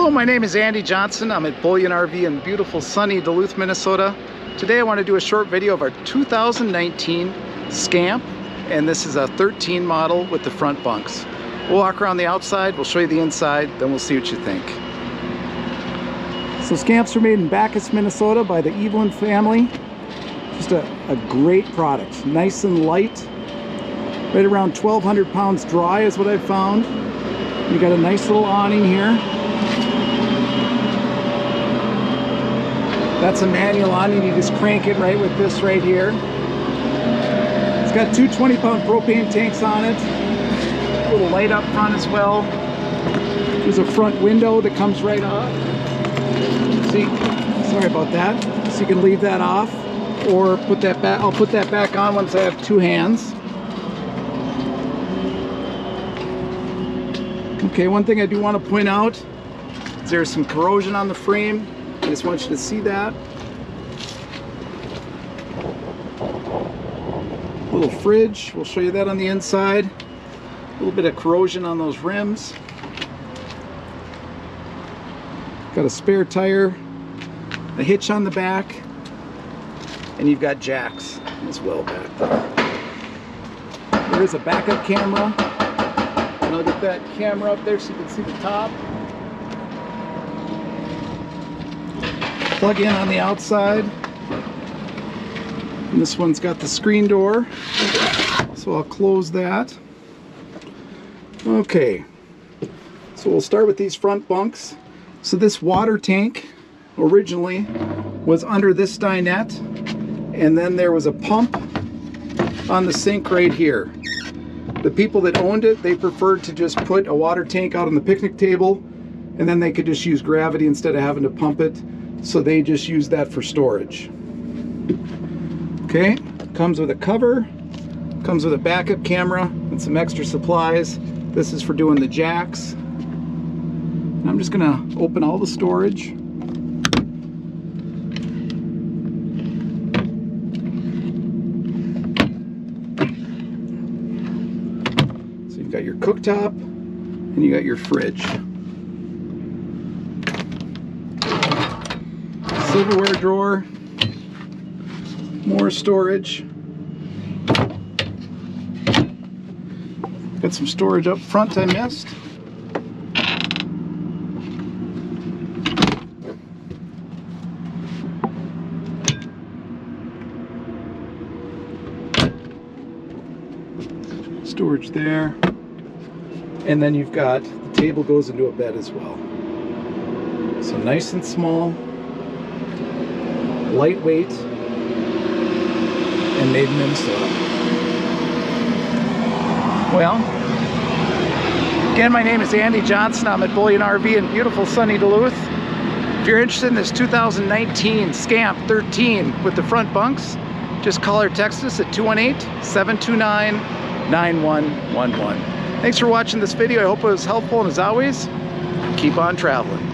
Hello, my name is Andy Johnson. I'm at Bullion RV in beautiful sunny Duluth, Minnesota. Today I want to do a short video of our 2019 Scamp, and this is a 13 model with the front bunks. We'll walk around the outside, we'll show you the inside, then we'll see what you think. So Scamps are made in Bacchus, Minnesota by the Evelyn family. Just a great product, nice and light. Right around 1,200 pounds dry is what I've found. You got a nice little awning here. That's a manual awning. You just crank it right with this right here. It's got two 20-pound propane tanks on it. A little light up front as well. There's a front window that comes right off. See, sorry about that. So you can leave that off or put that back. I'll put that back on once I have two hands. Okay, one thing I do want to point out is there's some corrosion on the frame. I just want you to see that. A little fridge, we'll show you that on the inside. A little bit of corrosion on those rims. Got a spare tire, a hitch on the back, and you've got jacks as well back there. There is a backup camera. And I'll get that camera up there so you can see the top. Plug in on the outside. And this one's got the screen door, so I'll close that. Okay, so we'll start with these front bunks. So this water tank originally was under this dinette, and then there was a pump on the sink right here. The people that owned it, they preferred to just put a water tank out on the picnic table, and then they could just use gravity instead of having to pump it. So they just use that for storage. Okay, comes with a cover, comes with a backup camera and some extra supplies. This is for doing the jacks. And I'm just gonna open all the storage. So you've got your cooktop and you got your fridge. Silverware drawer, more storage. Got some storage up front I missed. Storage there. And then you've got, the table goes into a bed as well. So nice and small. Lightweight, and made in Minnesota. Well, again, my name is Andy Johnson. I'm at Bullion RV in beautiful sunny Duluth. If you're interested in this 2019 Scamp 13 with the front bunks, just call or text us at 218-729-9111. Thanks for watching this video. I hope it was helpful, and as always, keep on traveling.